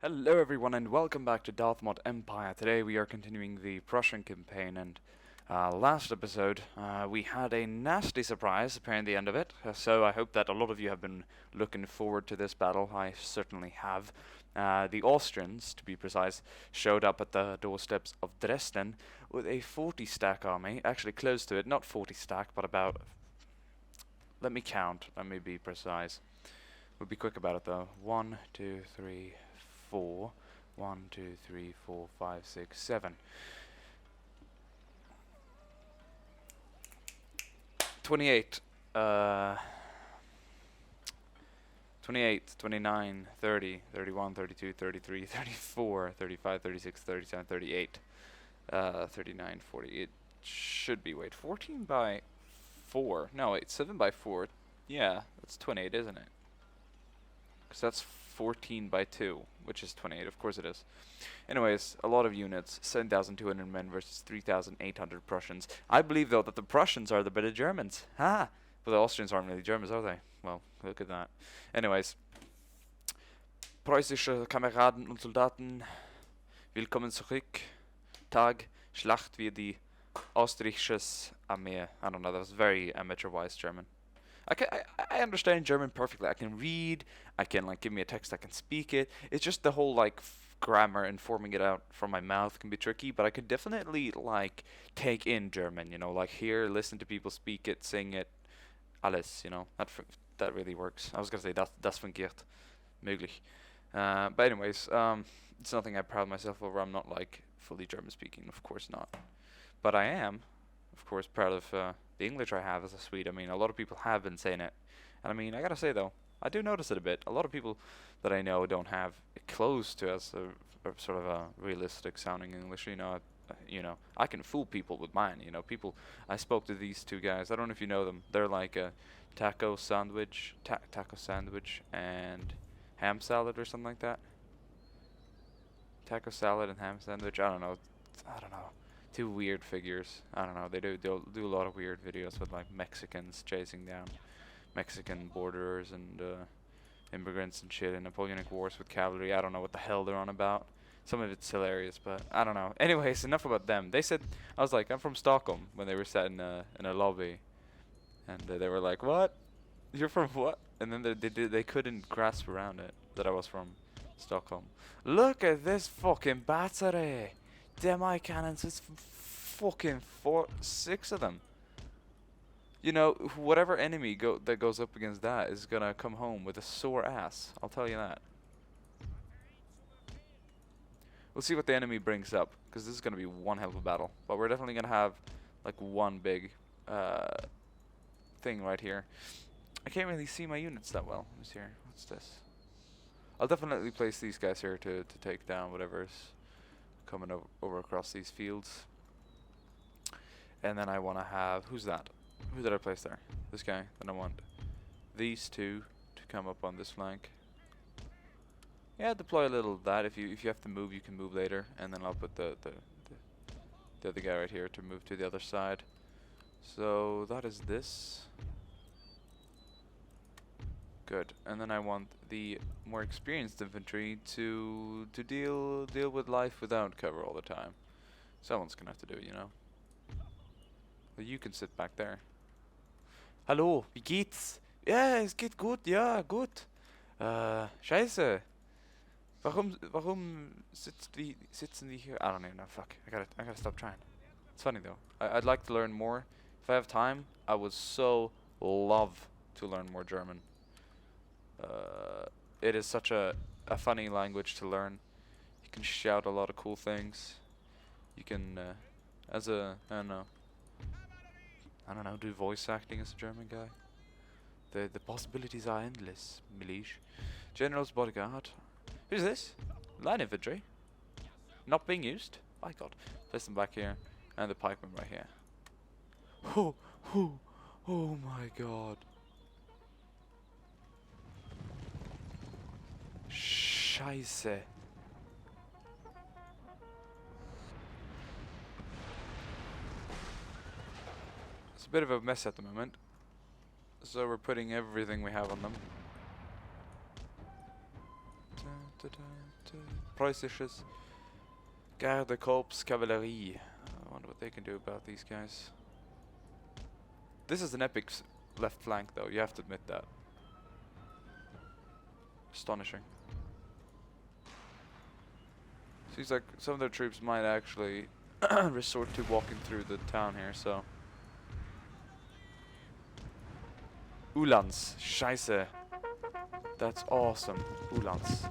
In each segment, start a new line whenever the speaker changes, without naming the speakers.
Hello everyone and welcome back to Darthmod Empire. Today we are continuing the Prussian campaign, and last episode we had a nasty surprise appearing at the end of it, so I hope that a lot of you have been looking forward to this battle. I certainly have. The Austrians, to be precise, showed up at the doorsteps of Dresden with a 40 stack army, actually close to it, not 40 stack, but about, let me count, let me be precise. We'll be quick about it though. 1, 2, 3, 4. 1, 2, 3, 4, 5, 6, 7. 28. 28, 29, 30, 31, 32, 33, 34, 35, 36, 37, 38, 39, 40. It should be, wait, 14 by 4. No, wait, 7 by 4. Yeah, that's 28, isn't it? Because that's 14 by 2, which is 28. Of course it is. Anyways, a lot of units. 7,200 men versus 3,800 Prussians. I believe, though, that the Prussians are the better Germans. Ha! But the Austrians aren't really Germans, are they? Well, look at that. Anyways. Preußische Kameraden und Soldaten, willkommen zurück. Tag, Schlacht wie die Austrisches Armee. I don't know, that was very amateur-wise German. I understand German perfectly. I can read. I can, like, give me a text. I can speak it. It's just the whole, like, grammar and forming it out from my mouth can be tricky. But I could definitely, like, take in German. You know, like, hear, listen to people speak it, sing it, alles. You know, that really works. I was gonna say das fungiert, möglich. But anyways, it's nothing I pride myself over. I'm not, like, fully German speaking. Of course not. But I am, of course, proud of the English I have as a Swede. I mean, a lot of people have been saying it. And I mean, I gotta say though, I do notice it a bit. A lot of people that I know don't have it close to as a sort of a realistic sounding English. You know, I can fool people with mine. You know, people. I spoke to these two guys. I don't know if you know them. They're like a taco sandwich and ham salad or something like that. Taco salad and ham sandwich. I don't know. Two weird figures. I don't know. They'll do a lot of weird videos with, like, Mexicans chasing down Mexican borderers and immigrants and shit in Napoleonic Wars with cavalry. I don't know what the hell they're on about. Some of it's hilarious, but I don't know. Anyways, enough about them. They said, I was like, I'm from Stockholm, when they were sat in a lobby, and they were like, what? You're from what? And then they couldn't grasp around it that I was from Stockholm. Look at this fucking battery. Demi cannons, it's fucking 6 of them. You know, whatever enemy that goes up against that is gonna come home with a sore ass. I'll tell you that. We'll see what the enemy brings up, because this is gonna be one hell of a battle. But we're definitely gonna have, like, one big thing right here. I can't really see my units that well. What's here? What's this? I'll definitely place these guys here to take down whatever's coming over across these fields. And then I want to have, who's that? Who did I place there? This guy. Then I want these two to come up on this flank. Yeah, deploy a little of that. If you have to move, you can move later. And then I'll put the other guy right here to move to the other side. So that is this. Good. And then I want the more experienced infantry to deal with life without cover all the time. Someone's gonna have to do it, you know. Well, you can sit back there. Hallo, wie geht's? Ja, es geht gut, ja, gut. Scheiße. Warum sitzen die here? I don't even know. Fuck. I gotta stop trying. It's funny though. I'd like to learn more. If I have time, I would so love to learn more German. It is such a funny language to learn. You can shout a lot of cool things. You can, I don't know, do voice acting as a German guy. The possibilities are endless, Milish. General's bodyguard. Who's this? Line infantry. Not being used? My god. Place them back here. And the pikemen right here. Oh my god. Scheiße. It's a bit of a mess at the moment. So we're putting everything we have on them. Preußisches Gardekorps Cavalry. I wonder what they can do about these guys. This is an epic left flank, though. You have to admit that. Astonishing. Seems like some of their troops might actually resort to walking through the town here, so. Uhlans. Scheiße. That's awesome. Uhlans.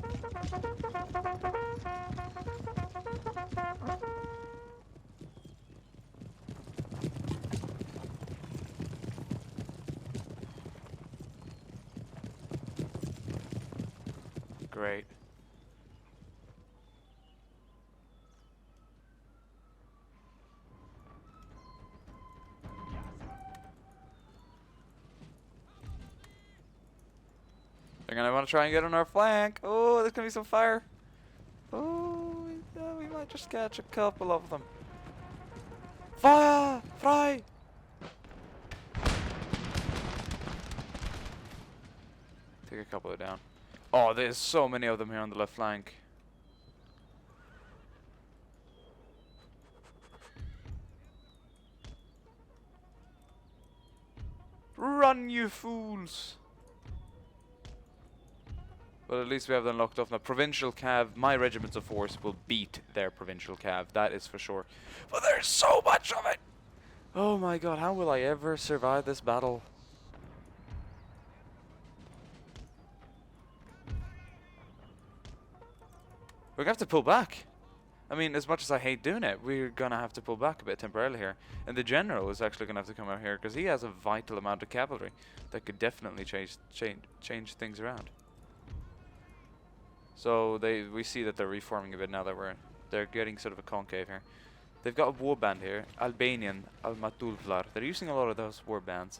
Great. They're gonna want to try and get on our flank. Oh, there's gonna be some fire. Oh, we might just catch a couple of them. Fire! Fry! Take a couple of down. Oh, there's so many of them here on the left flank. Run, you fools! But at least we have them locked off now. Provincial Cav, my regiments of force will beat their Provincial Cav, that is for sure. But there's so much of it! Oh my god, how will I ever survive this battle? We're gonna have to pull back. I mean, as much as I hate doing it, we're gonna have to pull back a bit temporarily here. And the general is actually gonna have to come out here because he has a vital amount of cavalry that could definitely change things around. So we see that they're reforming a bit now that they're getting sort of a concave here. They've got a warband here, Albanian Almatulvlar. They're using a lot of those warbands,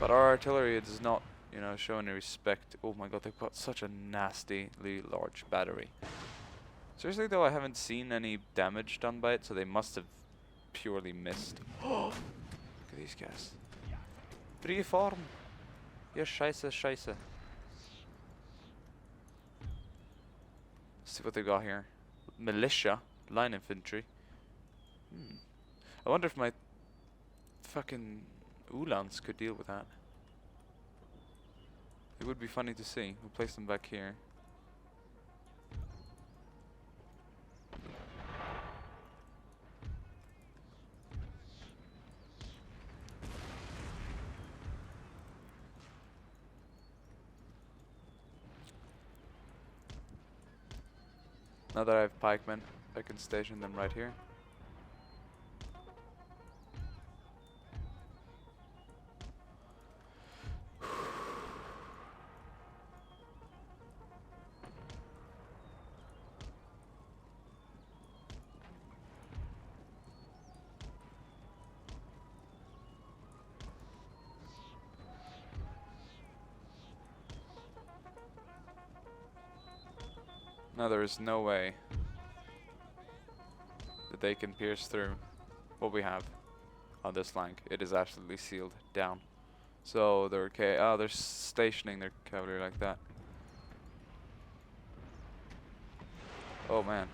but our artillery does not, you know, show any respect. Oh my god, they've got such a nastily large battery. Seriously though, I haven't seen any damage done by it, so they must have purely missed. Oh, look at these guys. Reform. Ja, scheiße, scheiße. See what they got here. Militia, line infantry. I wonder if my fucking Uhlans could deal with that. It would be funny to see. We'll place them back here. Now that I have pikemen, I can station them right here. Now there is no way that they can pierce through what we have on this flank. It is absolutely sealed down. So they're okay. Oh, they're stationing their cavalry like that. Oh man.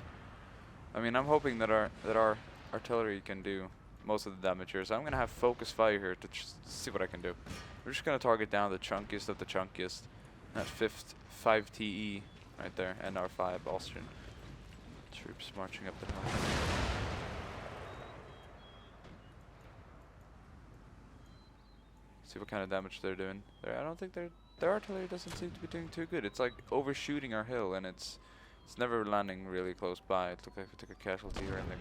I mean, I'm hoping that our artillery can do most of the damage here. So I'm gonna have focus fire here to see what I can do. We're just gonna target down the chunkiest of the chunkiest. That 5 TE right there, and our 5 Austrian troops marching up the hill. See what kind of damage they're doing. I don't think their artillery doesn't seem to be doing too good. It's like overshooting our hill, and it's never landing really close by. It looked like we took a casualty here in the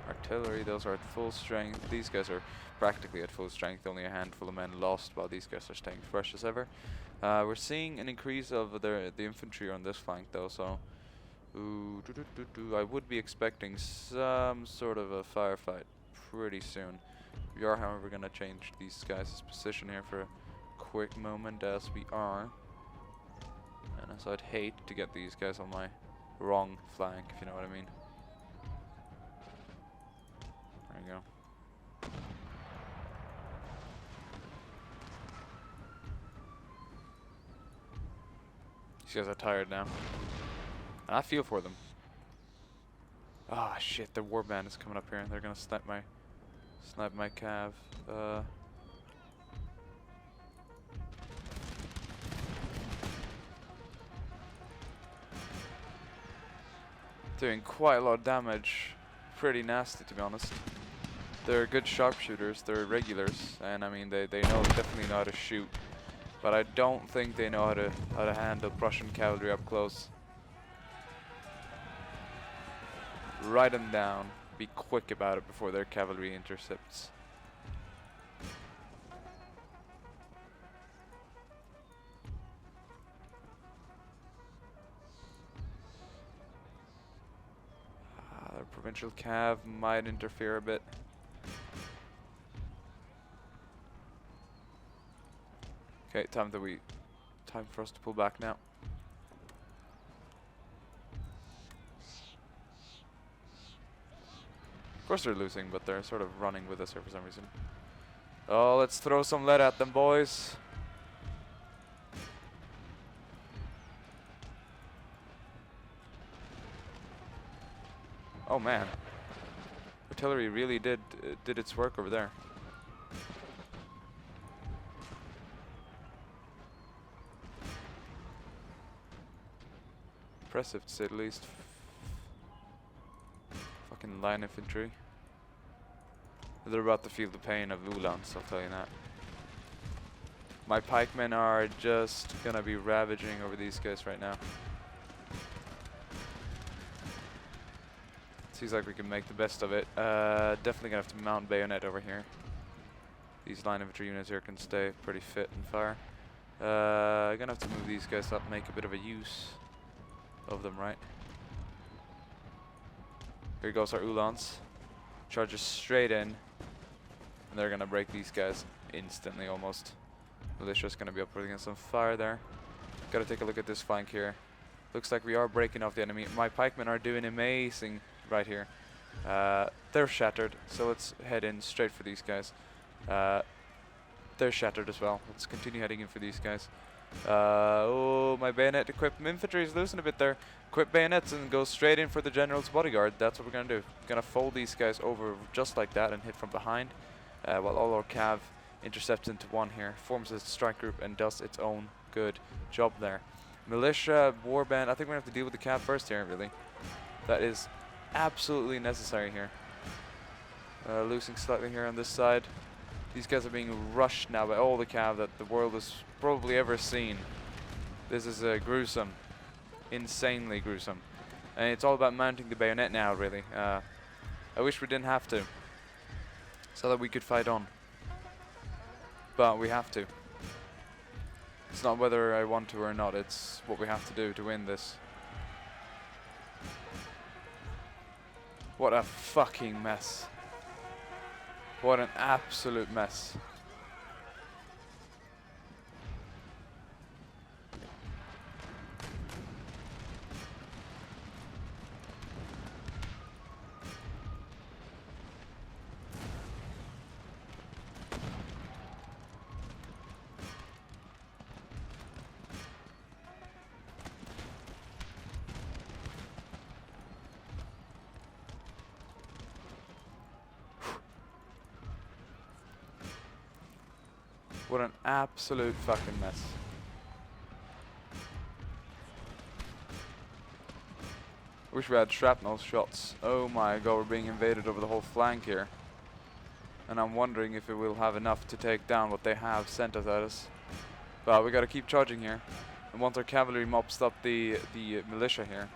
artillery. Those are at full strength. These guys are practically at full strength. Only a handful of men lost, while these guys are staying fresh as ever. We're seeing an increase of the infantry on this flank though, so I would be expecting some sort of a firefight pretty soon. We are, however, going to change these guys' position here for a quick moment, as we are. And as I'd hate to get these guys on my wrong flank, if you know what I mean. There you go. These guys are tired now. And I feel for them. Ah, shit, the warband is coming up here and they're gonna snipe my cav. Doing quite a lot of damage. Pretty nasty, to be honest. They're good sharpshooters, they're regulars, and I mean they definitely know how to shoot. But I don't think they know how to handle Prussian cavalry up close. Write them down. Be quick about it before their cavalry intercepts. Their provincial cav might interfere a bit. Okay, time for us to pull back now. Of course they're losing, but they're sort of running with us here for some reason. Oh, let's throw some lead at them, boys. Oh man, artillery really did its work over there. Impressive to say the least. Fucking line infantry. They're about to feel the pain of Uhlans, I'll tell you that. My pikemen are just gonna be ravaging over these guys right now. Seems like we can make the best of it. Definitely gonna have to mount bayonet over here. These line infantry units here can stay pretty fit and fire. Gonna have to move these guys up, make a bit of a use of them, right? Here goes our Uhlans. Charges straight in. And they're gonna break these guys instantly almost. Militia's gonna be up against some fire there. Gotta take a look at this flank here. Looks like we are breaking off the enemy. My pikemen are doing amazing right here. They're shattered, so let's head in straight for these guys. They're shattered as well. Let's continue heading in for these guys. Oh, my bayonet equipped infantry is losing a bit there. Equip bayonets and go straight in for the general's bodyguard. That's what we're gonna do. Gonna fold these guys over just like that and hit from behind, while all our cav intercepts into one here, forms a strike group and does its own good job there. Militia, warband. I think we're gonna have to deal with the cav first here, really. That is absolutely necessary here. Losing slightly here on this side. These guys are being rushed now by all the cav that the world has probably ever seen. This is gruesome. Insanely gruesome. And it's all about mounting the bayonet now, really. I wish we didn't have to, so that we could fight on. But we have to. It's not whether I want to or not, it's what we have to do to win this. What a fucking mess. What an absolute mess. What an absolute fucking mess. Wish we had shrapnel shots. Oh my god, we're being invaded over the whole flank here. And I'm wondering if it will have enough to take down what they have sent us at us. But we gotta keep charging here. And once our cavalry mops up the militia here,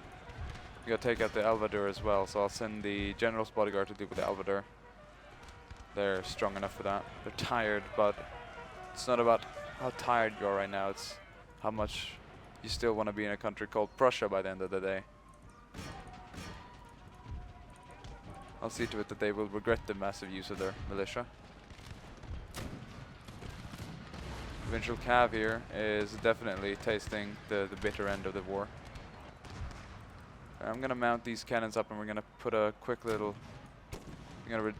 we gotta take out the Alvadur as well. So I'll send the general's bodyguard to deal with the Alvadur. They're strong enough for that. They're tired, but it's not about how tired you are right now, it's how much you still want to be in a country called Prussia by the end of the day. I'll see to it that they will regret the massive use of their militia. Provincial cav here is definitely tasting the bitter end of the war. I'm gonna mount these cannons up and we're gonna put a quick little... I'm gonna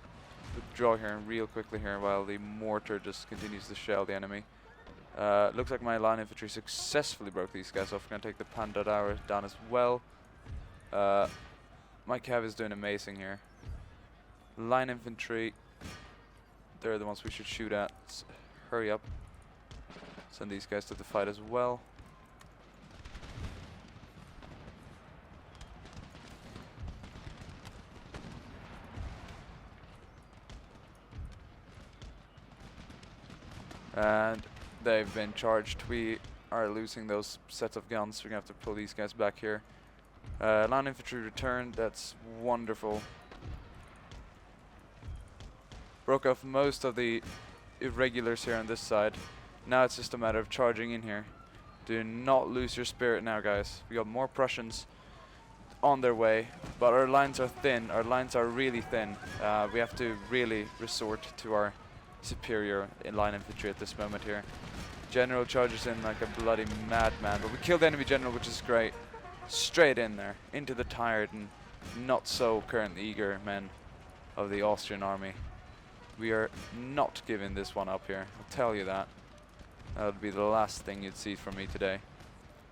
withdraw here real quickly here while the mortar just continues to shell the enemy. Looks like my line infantry successfully broke these guys off. We're gonna take the Pandadara down as well. My cav is doing amazing here. Line infantry, they're the ones we should shoot at. Hurry up. Send these guys to the fight as well. And they've been charged. We are losing those sets of guns. We're gonna have to pull these guys back here. Line infantry returned. That's wonderful. Broke off most of the irregulars here on this side. Now it's just a matter of charging in here. Do not lose your spirit now, guys. We got more Prussians on their way, but our lines are thin. Our lines are really thin. We have to really resort to our superior in line infantry at this moment here. General charges in like a bloody madman, but we killed the enemy general, which is great. Straight in there, into the tired and not so currently eager men of the Austrian army. We are not giving this one up here, I'll tell you that. That would be the last thing you'd see from me today.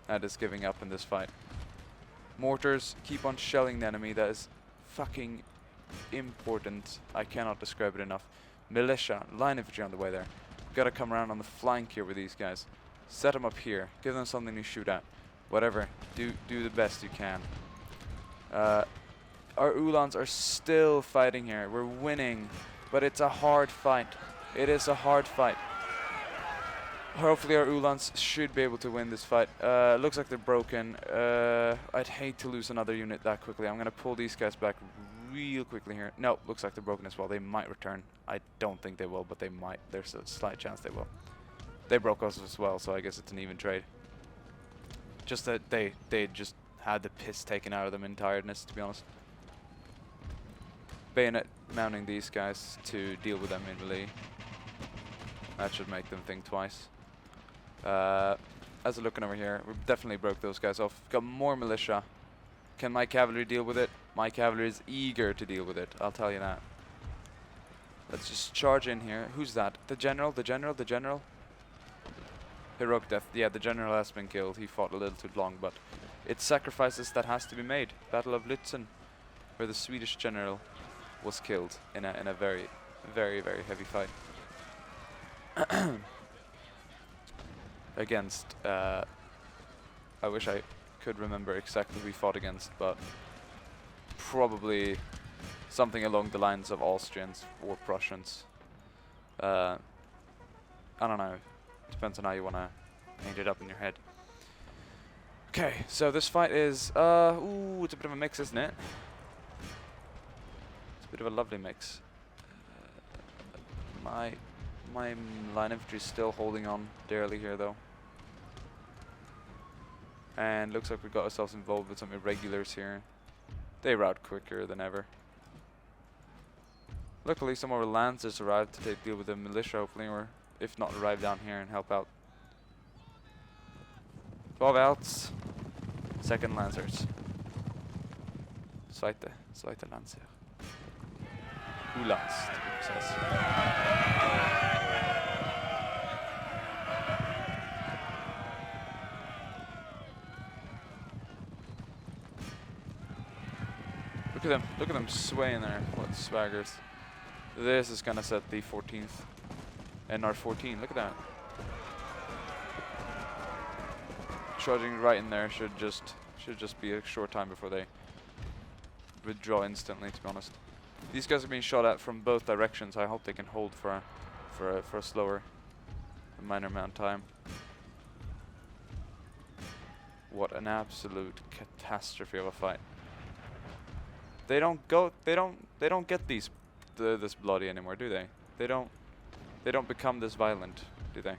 That is giving up in this fight. Mortars, keep on shelling the enemy. That is fucking important. I cannot describe it enough. Militia, line infantry on the way there. Gotta come around on the flank here with these guys. Set them up here. Give them something to shoot at. Whatever. Do the best you can. Our Uhlans are still fighting here. We're winning. But it's a hard fight. It is a hard fight. Hopefully our Uhlans should be able to win this fight. Looks like they're broken. I'd hate to lose another unit that quickly. I'm gonna pull these guys back real quickly here. No, looks like they're broken as well. They might return. I don't think they will, but they might. There's a slight chance they will. They broke us as well, so I guess it's an even trade. Just that they just had the piss taken out of them in tiredness, to be honest. Bayonet mounting these guys to deal with them in melee. That should make them think twice. As we're looking over here, we definitely broke those guys off. Got more militia. Can my cavalry deal with it? My cavalry is eager to deal with it, I'll tell you that. Let's just charge in here. Who's that? The general? The general? The general? Heroic death. Yeah, the general has been killed. He fought a little too long, but it's sacrifices that has to be made. Battle of Lützen, where the Swedish general was killed in a very, very, very heavy fight. Against, I wish I could remember exactly who we fought against, but probably something along the lines of Austrians or Prussians. I don't know. Depends on how you want to paint it up in your head. Okay, so this fight is, ooh, it's a bit of a mix, isn't it? It's a bit of a lovely mix. My line infantry is still holding on dearly here, though. And looks like we got ourselves involved with some irregulars here. They rout quicker than ever. Luckily, some more lancers arrived to deal with the militia, hopefully, or if not, arrive down here and help out. 12 outs, second lancers. Zweite Lancer. Uhlans, to be precise. Look at them swaying there. What swaggers. This is gonna set the 14th. NR14, look at that. Charging right in there should just be a short time before they withdraw instantly, to be honest. These guys are being shot at from both directions. I hope they can hold for a slower, a minor amount of time. What an absolute catastrophe of a fight. They don't get this bloody anymore, do they? They don't become this violent, do they?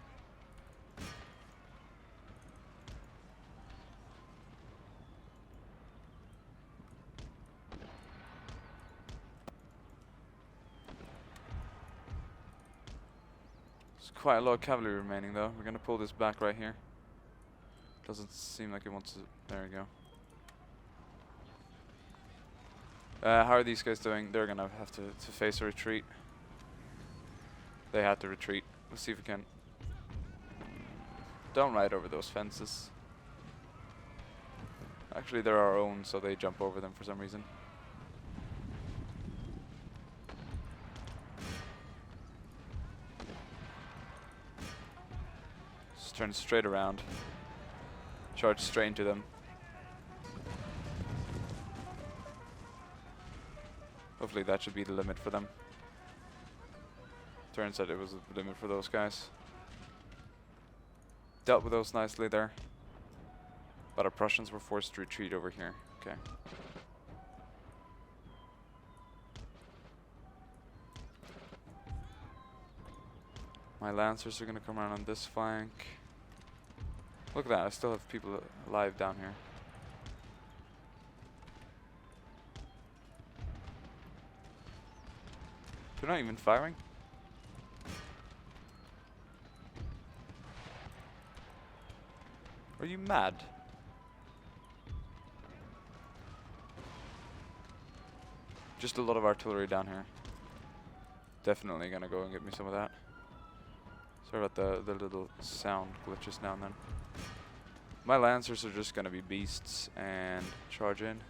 There's quite a lot of cavalry remaining, though. We're gonna pull this back right here. Doesn't seem like it wants to. There we go. How are these guys doing? They're gonna have to face a retreat. They had to retreat. Let's see if we can Don't ride over those fences. Actually, they're our own, so they jump over them for some reason. Just turn straight around. Charge straight into them. Hopefully that should be the limit for them. Turns out it was the limit for those guys. Dealt with those nicely there. But our Prussians were forced to retreat over here. Okay. My Lancers are going to come around on this flank. Look at that, I still have people alive down here. They're not even firing? Are you mad? Just a lot of artillery down here. Definitely gonna go and get me some of that. Sorry about the little sound glitches now and then. My Lancers are just gonna be beasts and charge in.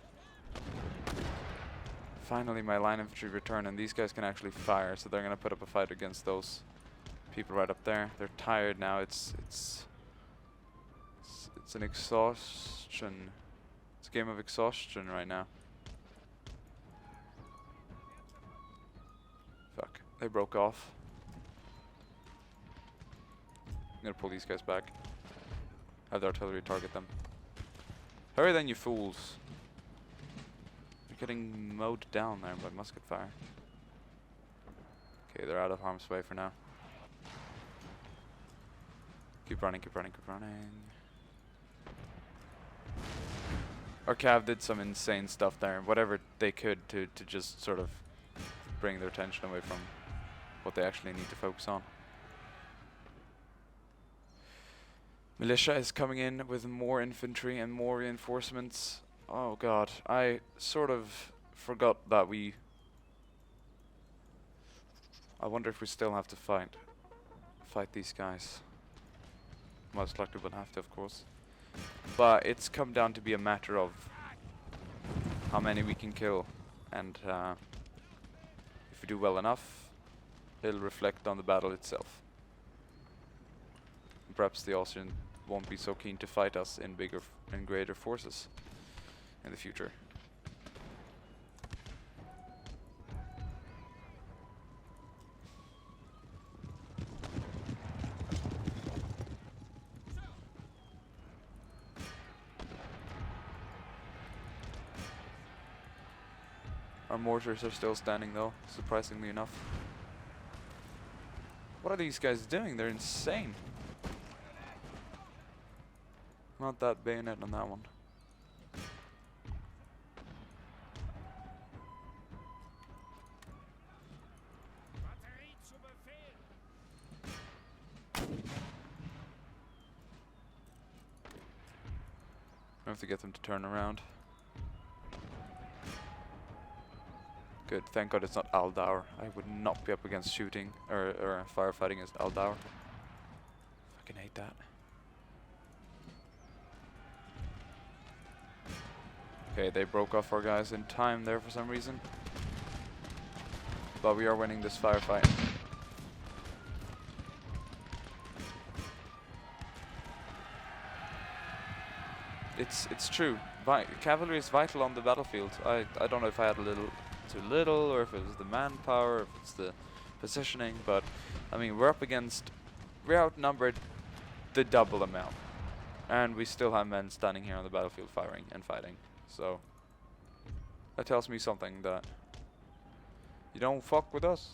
Finally my line infantry return, and these guys can actually fire, so they're gonna put up a fight against those people right up there. They're tired now. It's an exhaustion. It's a game of exhaustion right now. Fuck. They broke off. I'm gonna pull these guys back. Have the artillery target them. Hurry then, you fools. You're getting mowed down there by musket fire. Okay, they're out of harm's way for now. Keep running, keep running, keep running. Our Cav did some insane stuff there, whatever they could to just sort of bring their attention away from what they actually need to focus on. Militia is coming in with more infantry and more reinforcements. Oh god, I sort of forgot that I wonder if we still have to fight these guys. Most likely we'll have to, of course. But it's come down to be a matter of how many we can kill, and if we do well enough, it'll reflect on the battle itself. Perhaps the Austrians won't be so keen to fight us in bigger and greater forces in the future. Our mortars are still standing though, surprisingly enough. What are these guys doing? They're insane. Not that bayonet on that one. I have to get them to turn around. Good, thank God it's not Aldauer. I would not be up against shooting or firefighting against Aldauer. Fucking hate that. Okay, they broke off our guys in time there for some reason. But we are winning this firefight. It's true. Cavalry is vital on the battlefield. I don't know if I had a little too little, or if it was the manpower, or if it's the positioning, but I mean we're outnumbered the double amount, and we still have men standing here on the battlefield firing and fighting. So that tells me something, that you don't fuck with us.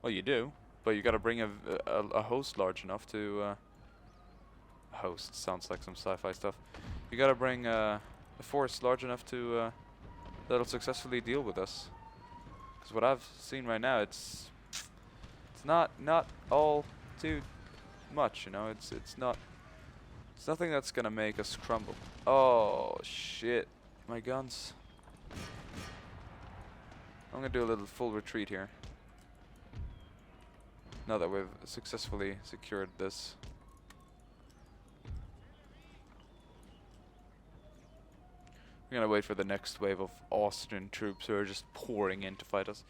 Well, you do, but you gotta bring a host large enough to host sounds like some sci-fi stuff. You gotta bring a force large enough to that'll successfully deal with us. Because what I've seen right now, it's not all too much, you know. It's nothing that's gonna make us crumble. Oh shit, my guns. I'm gonna do a little full retreat here. Now that we've successfully secured this We're gonna wait for the next wave of Austrian troops who are just pouring in to fight us.